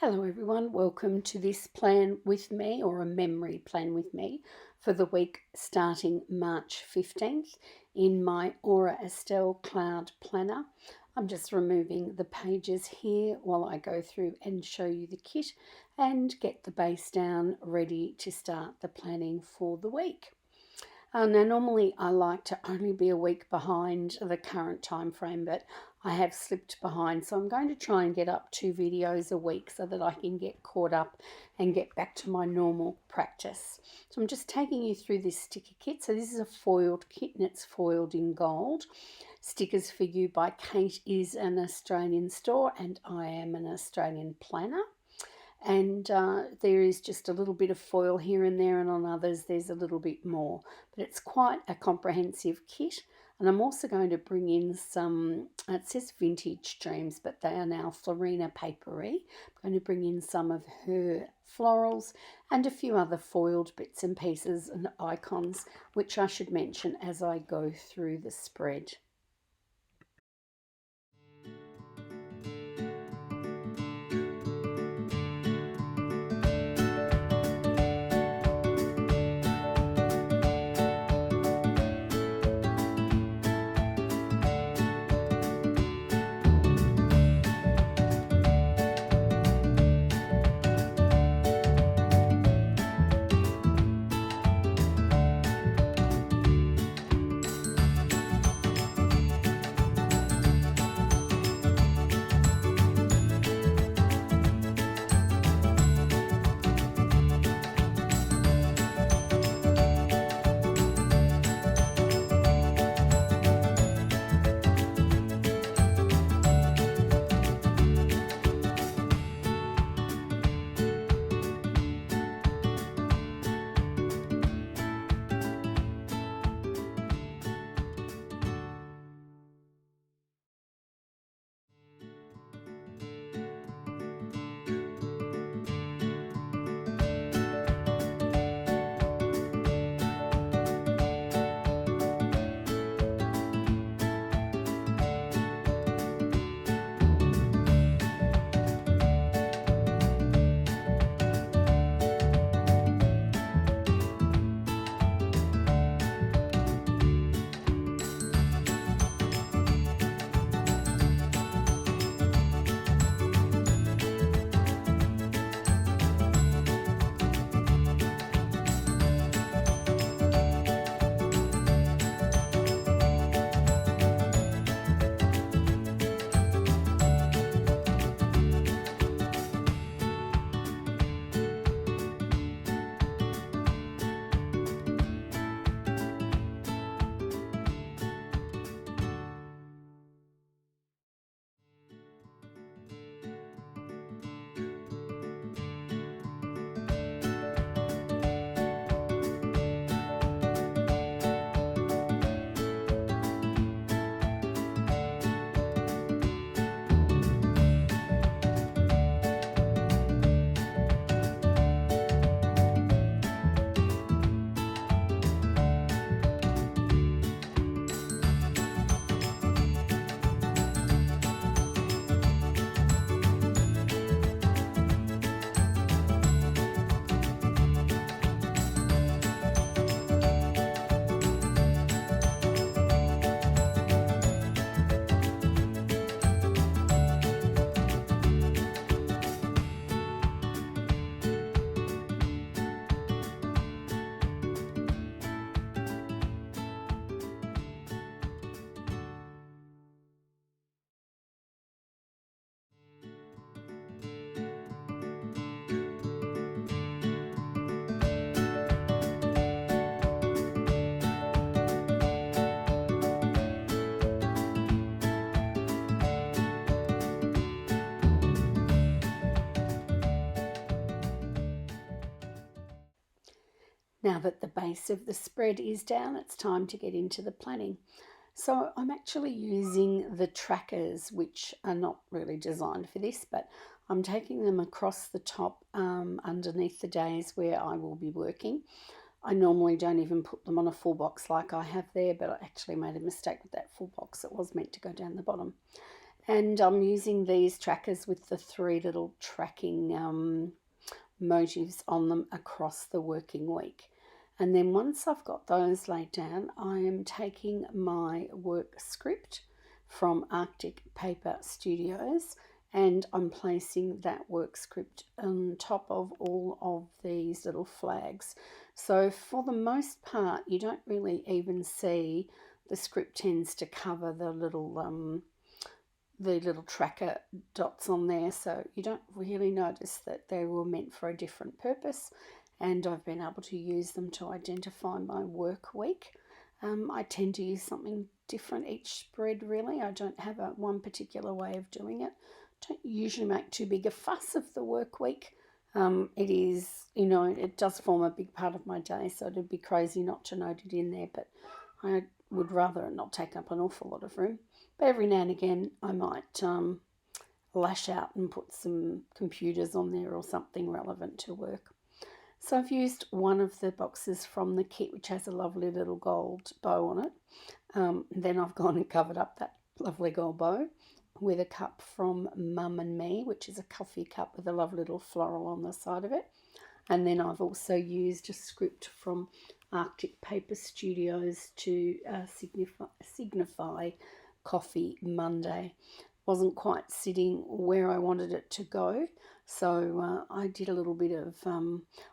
Hello everyone, welcome to this plan with me, or a memory plan with me, for the week starting March 15th in my Aura Estelle Cloud Planner. I'm just removing the pages here while I go through and show you the kit and get the base down ready to start the planning for the week. Now normally I like to only be a week behind the current time frame, but I have slipped behind, so I'm going to try and get up 2 videos a week so that I can get caught up and get back to my normal practice. So I'm just taking you through this sticker kit. So this is a foiled kit and it's foiled in gold. Stickers for You by Kate is an Australian store and I am an Australian planner. And there is just a little bit of foil here and there, and on others there's a little bit more, but it's quite a comprehensive kit. And I'm also going to bring in some, it says vintage dreams, but they are now Florina papery. I'm going to bring in some of her florals and a few other foiled bits and pieces and icons, which I should mention as I go through the spread. Now that the base of the spread is down, it's time to get into the planning. So I'm actually using the trackers, which are not really designed for this, but I'm taking them across the top underneath the days where I will be working. I normally don't even put them on a full box like I have there, but I actually made a mistake with that full box. It was meant to go down the bottom. And I'm using these trackers with the 3 little tracking motifs on them across the working week. And then once I've got those laid down, I am taking my work script from Arctic Paper Studios, and I'm placing that work script on top of all of these little flags. So for the most part, you don't really even see the script tends to cover the little tracker dots on there, so you don't really notice that they were meant for a different purpose, and I've been able to use them to identify my work week. I tend to use something different each spread, really. I don't have one particular way of doing it. Don't usually make too big a fuss of the work week. It is, it does form a big part of my day, so it'd be crazy not to note it in there, but I would rather it not take up an awful lot of room. But every now and again I might lash out and put some computers on there or something relevant to work. So I've used one of the boxes from the kit, which has a lovely little gold bow on it. Then I've gone and covered up that lovely gold bow with a cup from Mum and Me, which is a coffee cup with a lovely little floral on the side of it. And then I've also used a script from Arctic Paper Studios to signify Coffee Monday. Wasn't quite sitting where I wanted it to go, so I did a little bit of,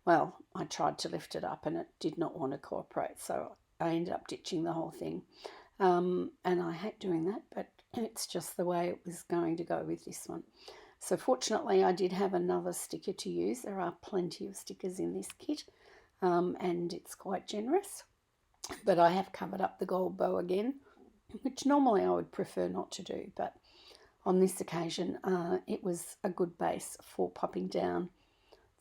I tried to lift it up and it did not want to cooperate, so I ended up ditching the whole thing. And I hate doing that, but it's just the way it was going to go with this one. So fortunately I did have another sticker to use. There are plenty of stickers in this kit, and it's quite generous. But I have covered up the gold bow again, which normally I would prefer not to do, but on this occasion it was a good base for popping down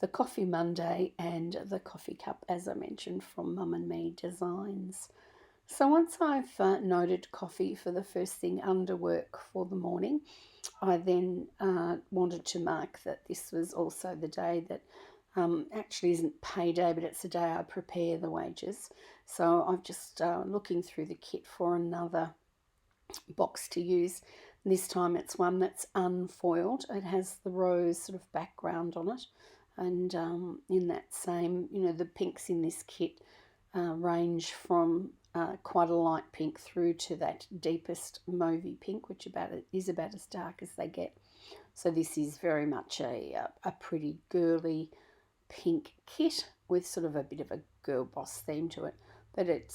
the Coffee Monday and the coffee cup, as I mentioned, from Mum and Me Designs. So once I've noted coffee for the first thing under work for the morning, I then wanted to mark that this was also the day that actually isn't payday, but it's the day I prepare the wages. So I'm just looking through the kit for another box to use. This time it's one that's unfoiled. It has the rose sort of background on it, and in that same, the pinks in this kit range from quite a light pink through to that deepest mauvey pink, which is about as dark as they get. So this is very much a pretty girly pink kit with sort of a bit of a girl boss theme to it. But it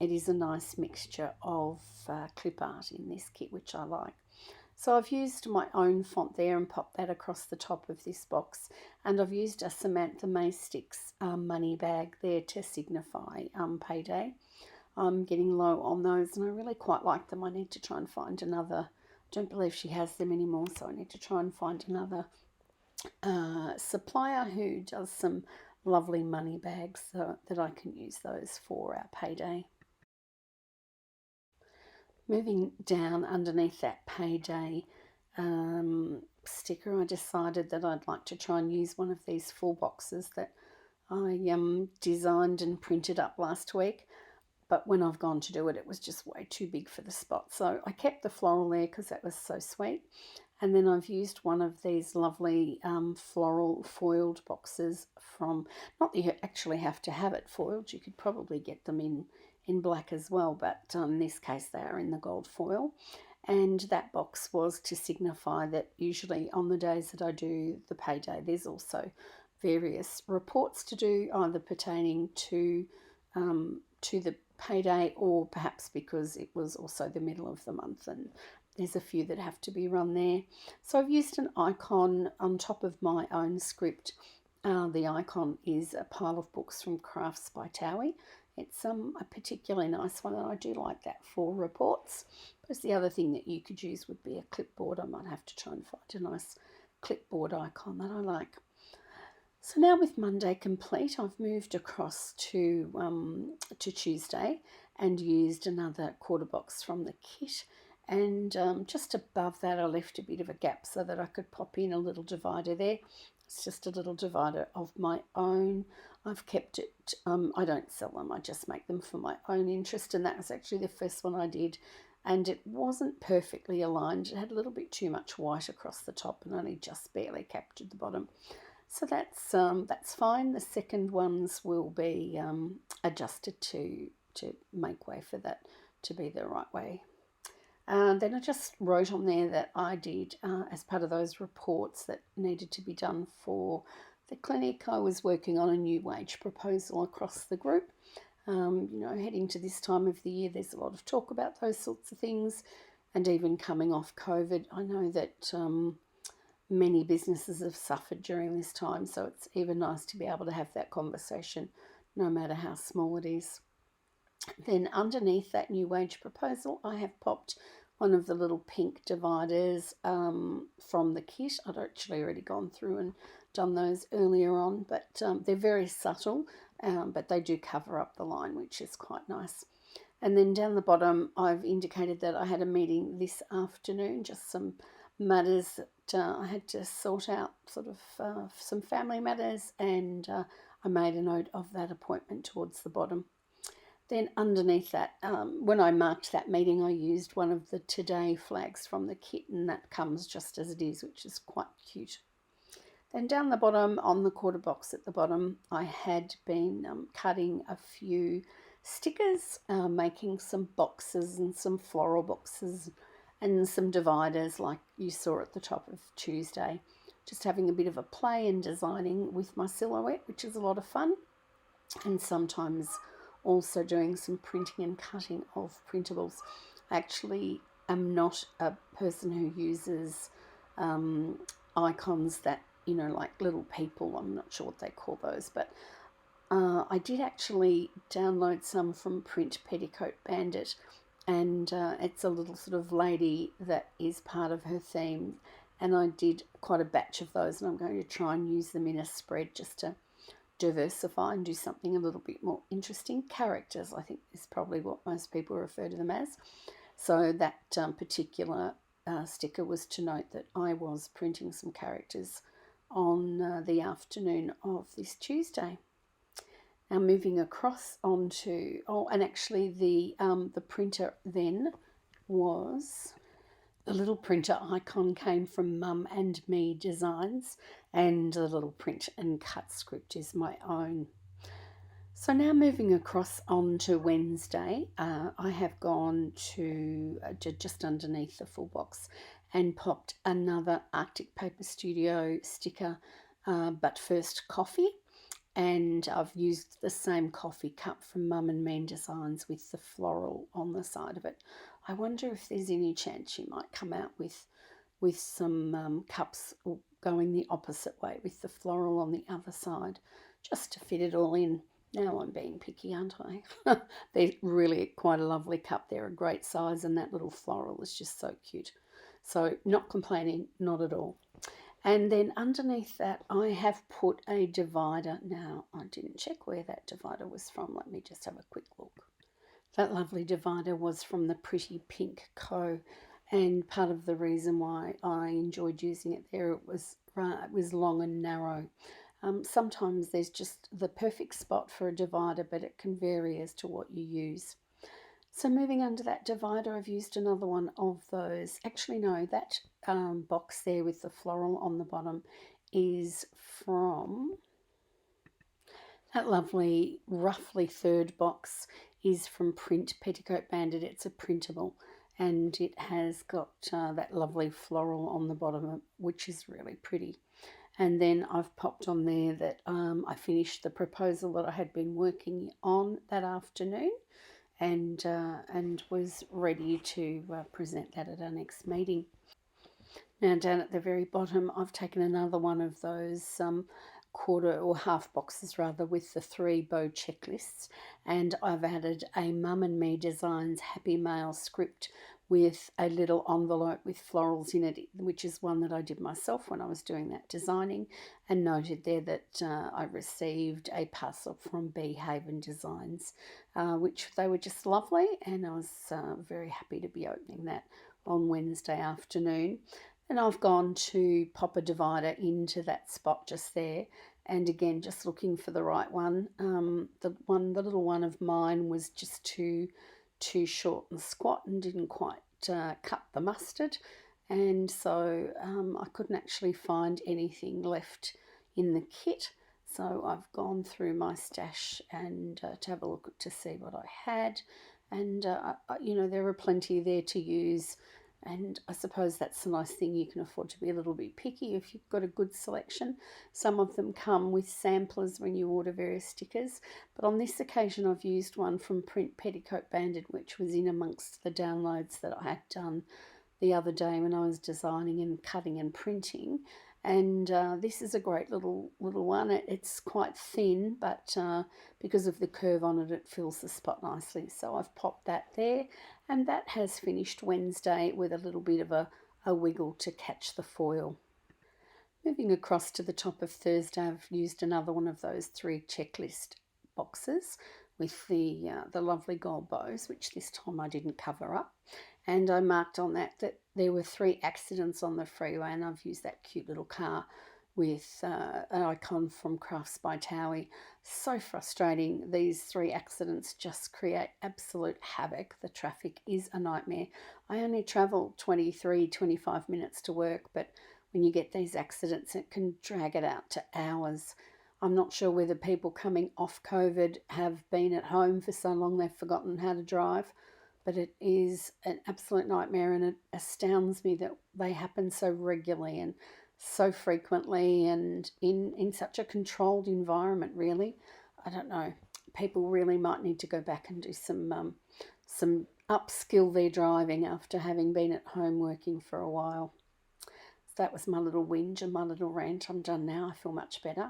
is a nice mixture of clip art in this kit, which I like. So I've used my own font there and popped that across the top of this box. And I've used a Samantha Mae Sticks money bag there to signify payday. I'm getting low on those and I really quite like them. I need to try and find another. I don't believe she has them anymore, so I need to try and find another supplier who does some lovely money bags so that I can use those for our payday. Moving down underneath that payday sticker, I decided that I'd like to try and use one of these full boxes that I designed and printed up last week. But when I've gone to do it, it was just way too big for the spot. So I kept the floral there because that was so sweet. And then I've used one of these lovely floral foiled boxes from, not that you actually have to have it foiled, you could probably get them in black as well, but in this case they are in the gold foil. And that box was to signify that usually on the days that I do the payday, there's also various reports to do, either pertaining to the payday or perhaps because it was also the middle of the month and there's a few that have to be run there. So I've used an icon on top of my own script. The icon is a pile of books from Crafts by Thaowie. It's a particularly nice one and I do like that for reports. Because the other thing that you could use would be a clipboard. I might have to try and find a nice clipboard icon that I like. So now with Monday complete, I've moved across to Tuesday and used another quarter box from the kit. And just above that I left a bit of a gap so that I could pop in a little divider there. It's just a little divider of my own. I've kept it, I don't sell them, I just make them for my own interest, and that was actually the first one I did and it wasn't perfectly aligned. It had a little bit too much white across the top and only just barely captured the bottom. So that's fine. The second ones will be adjusted to make way for that to be the right way. Then I just wrote on there that I did, as part of those reports that needed to be done for the clinic, I was working on a new wage proposal across the group. You know, heading to this time of the year, there's a lot of talk about those sorts of things, and even coming off COVID, I know that many businesses have suffered during this time, so it's even nice to be able to have that conversation, no matter how small it is. Then underneath that new wage proposal, I have popped one of the little pink dividers from the kit. I'd actually already gone through and done those earlier on, but they're very subtle, but they do cover up the line, which is quite nice. And then down the bottom, I've indicated that I had a meeting this afternoon, just some matters that I had to sort out, sort of some family matters, and I made a note of that appointment towards the bottom. Then underneath that, when I marked that meeting, I used one of the Today flags from the kit, and that comes just as it is, which is quite cute. Then down the bottom, on the quarter box at the bottom, I had been cutting a few stickers, making some boxes and some floral boxes and some dividers like you saw at the top of Tuesday. Just having a bit of a play and designing with my silhouette, which is a lot of fun, and sometimes also doing some printing and cutting of printables. I actually am not a person who uses icons that, you know, like little people. I'm not sure what they call those, but I did actually download some from Petticoat Bandit, and it's a little sort of lady that is part of her theme, and I did quite a batch of those, and I'm going to try and use them in a spread just to diversify and do something a little bit more interesting. Characters, I think, is probably what most people refer to them as. So that particular sticker was to note that I was printing some characters on the afternoon of this Tuesday. Now moving across onto, and actually the printer then was, the little printer icon came from Mum and Me Designs, and the little print and cut script is my own. So now moving across onto Wednesday, I have gone to just underneath the full box and popped another Arctic Paper Studio sticker, but first coffee. And I've used the same coffee cup from Mum and Me Designs with the floral on the side of it. I wonder if there's any chance she might come out with some cups going the opposite way with the floral on the other side, just to fit it all in. Now I'm being picky, aren't I? They're really quite a lovely cup. They're a great size, and that little floral is just so cute. So not complaining, not at all. And then underneath that, I have put a divider. Now, I didn't check where that divider was from. Let me just have a quick look. That lovely divider was from the Pretty Pink Co. And part of the reason why I enjoyed using it there, it was long and narrow. Sometimes there's just the perfect spot for a divider, but it can vary as to what you use. So moving under that divider, I've used another one of those. Actually, no, that box there with the floral on the bottom is from, that lovely roughly third box is from Petticoat Bandit. It's a printable, and it has got that lovely floral on the bottom, which is really pretty. And then I've popped on there that I finished the proposal that I had been working on that afternoon, and was ready to present that at our next meeting. Now down at the very bottom, I've taken another one of those quarter or half boxes rather with the 3 bow checklists, and I've added a Mum and Me Designs Happy Mail script with a little envelope with florals in it, which is one that I did myself when I was doing that designing, and noted there that I received a parcel from Haven Designs, which they were just lovely, and I was very happy to be opening that on Wednesday afternoon. And I've gone to pop a divider into that spot just there, and again just looking for the right one. The little one of mine was just too too short and squat and didn't quite cut the mustard, and so I couldn't actually find anything left in the kit. So I've gone through my stash and to have a look to see what I had, and you know, there are plenty there to use. And I suppose that's the nice thing, you can afford to be a little bit picky if you've got a good selection. Some of them come with samplers when you order various stickers, but on this occasion I've used one from Petticoat Bandit, which was in amongst the downloads that I had done the other day when I was designing and cutting and printing. And this is a great little one. It's quite thin, but because of the curve on it, it fills the spot nicely. So I've popped that there, and that has finished Wednesday with a little bit of a wiggle to catch the foil. Moving across to the top of Thursday, I've used another one of those 3 checklist boxes with the lovely gold bows, which this time I didn't cover up. And I marked on that there were 3 accidents on the freeway, and I've used that cute little car with an icon from Crafts by Thaowie. So frustrating. These 3 accidents just create absolute havoc. The traffic is a nightmare. I only travel 23-25 minutes to work, but when you get these accidents, it can drag it out to hours. I'm not sure whether people coming off COVID have been at home for so long they've forgotten how to drive, but it is an absolute nightmare, and it astounds me that they happen so regularly and so frequently and in such a controlled environment, really. I don't know. People really might need to go back and do some upskill their driving after having been at home working for a while. That was my little whinge and my little rant. I'm done now. I feel much better.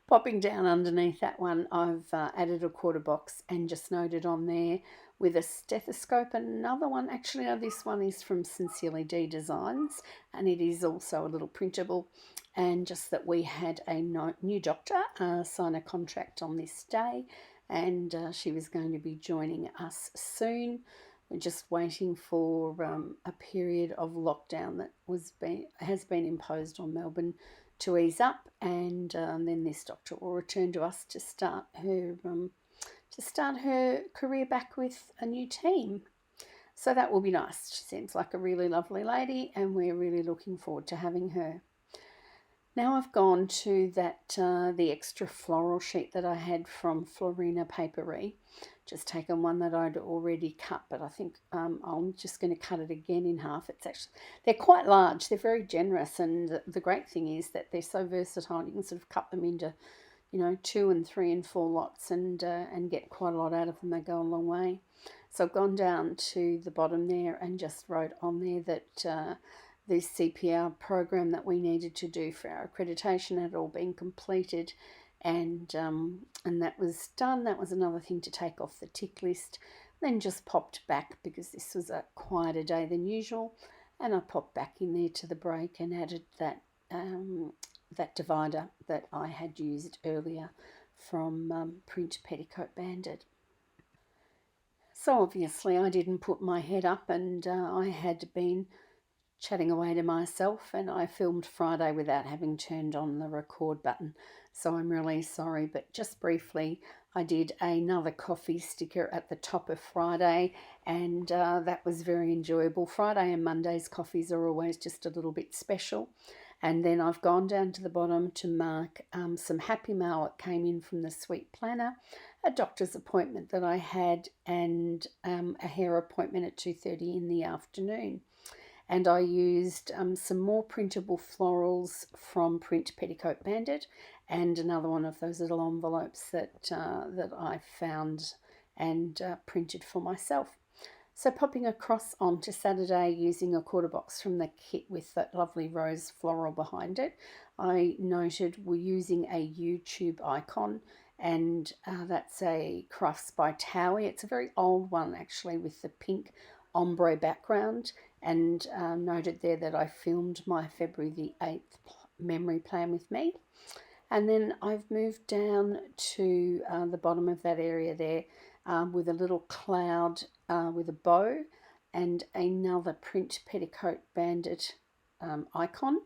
Popping down underneath that one, I've added a quarter box and just noted on there with a stethoscope. Another one, actually, this one is from Sincerely Dee Designs, and it is also a little printable. And just that we had a new doctor sign a contract on this day, and she was going to be joining us soon. We're just waiting for a period of lockdown that has been imposed on Melbourne to ease up, and then this doctor will return to us to start her career back with a new team. So that will be nice. She seems like a really lovely lady, and we're really looking forward to having her. Now I've gone to the extra floral sheet that I had from Florina Paperie. Just taken one that I'd already cut, but I think I'm just going to cut it again in half. They're quite large. They're very generous, and the great thing is that they're so versatile. You can sort of cut them into, 2 and 3 and 4 lots and get quite a lot out of them. They go a long way. So I've gone down to the bottom there and just wrote on there that the CPR program that we needed to do for our accreditation had all been completed, and that was done. That was another thing to take off the tick list. Then just popped back because this was a quieter day than usual, and I popped back in there to the break and added that divider that I had used earlier from Print Petticoat Bandit. So obviously I didn't put my head up, and I had been chatting away to myself, and I filmed Friday without having turned on the record button, so I'm really sorry. But just briefly, I did another coffee sticker at the top of Friday, and that was very enjoyable. Friday and Monday's coffees are always just a little bit special. And then I've gone down to the bottom to mark some happy mail that came in from the Sweet Planner, a doctor's appointment that I had, and a hair appointment at 2:30 in the afternoon. And I used some more printable florals from Print Petticoat Bandit, and another one of those little envelopes that I found and printed for myself. So popping across onto Saturday using a quarter box from the kit with that lovely rose floral behind it, I noted we're using a YouTube icon, and that's a Crafts by Thaowie. It's a very old one actually with the pink ombre background, and noted there that I filmed my February the 8th memory plan with me. And then I've moved down to the bottom of that area there with a little cloud with a bow and another Print Petticoat Bandit icon,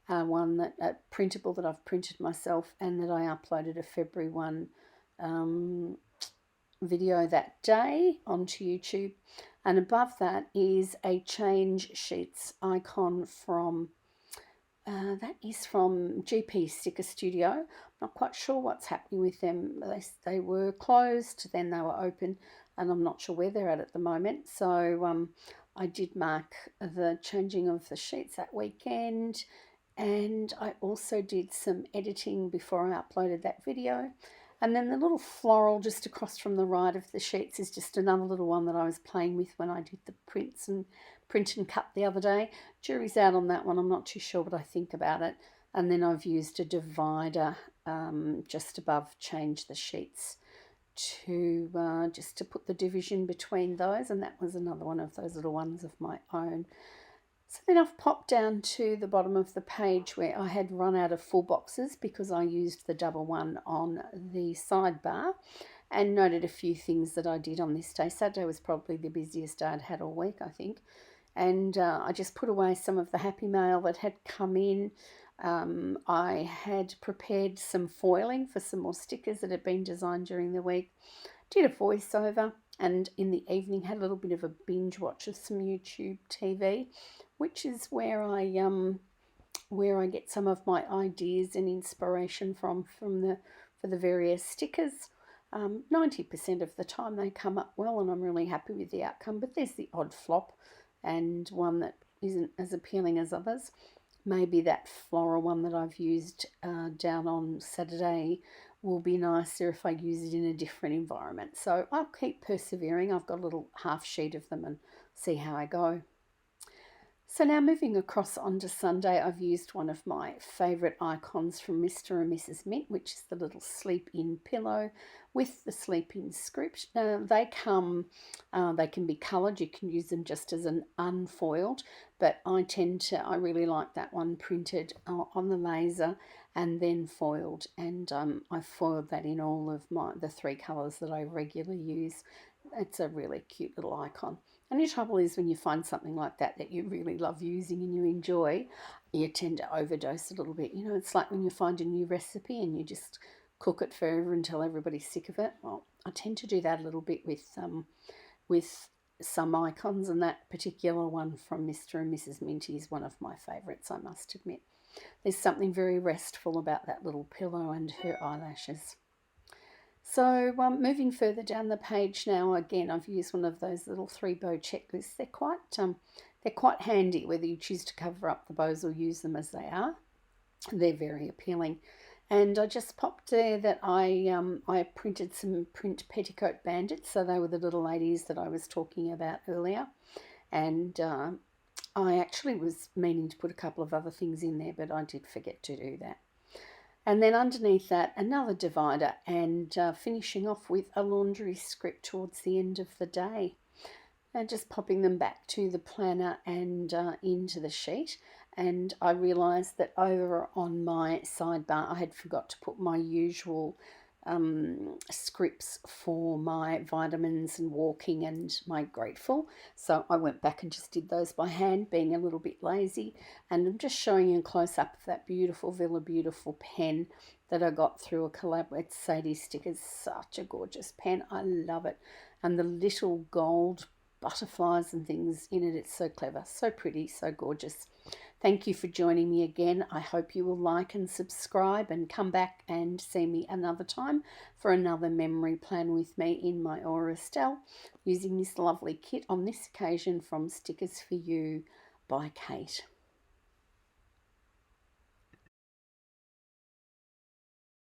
one that printable that I've printed myself and that I uploaded a February one video that day onto YouTube. And above that is a change sheets icon from that is from GP Sticker Studio. Not quite sure what's happening with them. They were closed, then they were open, and I'm not sure where they're at the moment. So I did mark the changing of the sheets that weekend, and I also did some editing before I uploaded that video. And then the little floral just across from the right of the sheets is just another little one that I was playing with when I did the print and cut the other day. Jury's out on that one. I'm not too sure what I think about it. And then I've used a divider just above change the sheets to just to put the division between those. And that was another one of those little ones of my own. So then I've popped down to the bottom of the page where I had run out of full boxes because I used the double one on the sidebar, and noted a few things that I did on this day. Saturday was probably the busiest day I'd had all week, I think. And I just put away some of the happy mail that had come in. I had prepared some foiling for some more stickers that had been designed during the week. Did a voiceover, and in the evening had a little bit of a binge watch of some YouTube TV, which is where I get some of my ideas and inspiration for the various stickers. 90% of the time they come up well, and I'm really happy with the outcome, but there's the odd flop and one that isn't as appealing as others. Maybe that floral one that I've used down on Saturday will be nicer if I use it in a different environment. So I'll keep persevering. I've got a little half sheet of them and see how I go. So now moving across onto Sunday, I've used one of my favourite icons from Mr. and Mrs. Mint, which is the little sleep-in pillow with the sleep-in script. Now they can be coloured. You can use them just as an unfoiled, but I really like that one printed on the laser and then foiled. And I foiled that in all of the 3 colours that I regularly use. It's a really cute little icon. And the trouble is when you find something like that you really love using and you enjoy, you tend to overdose a little bit. You know, it's like when you find a new recipe and you just cook it forever until everybody's sick of it. Well, I tend to do that a little bit with some icons, and that particular one from Mr. and Mrs. Minty is one of my favourites, I must admit. There's something very restful about that little pillow and her eyelashes. So moving further down the page now, again, I've used one of those little 3-bow checklists. They're quite handy whether you choose to cover up the bows or use them as they are. They're very appealing. And I just popped there that I printed some print Petticoat Bandits. So they were the little ladies that I was talking about earlier. And I actually was meaning to put a couple of other things in there, but I did forget to do that. And then underneath that, another divider, and finishing off with a laundry script towards the end of the day. And just popping them back to the planner and into the sheet. And I realised that over on my sidebar, I had forgot to put my usual scripts for my vitamins and walking and my grateful. So I went back and just did those by hand, being a little bit lazy. And I'm just showing you a close-up of that beautiful Villa Beautiful pen that I got through a collab with Sadie Stickers. Such a gorgeous pen. I love it. And the little gold butterflies and things in it. It's so clever, so pretty, so gorgeous. Thank you for joining me again. I hope you will like and subscribe and come back and see me another time for another memory plan with me in my aura Estelle, using this lovely kit on this occasion from Stickers4U by Kate.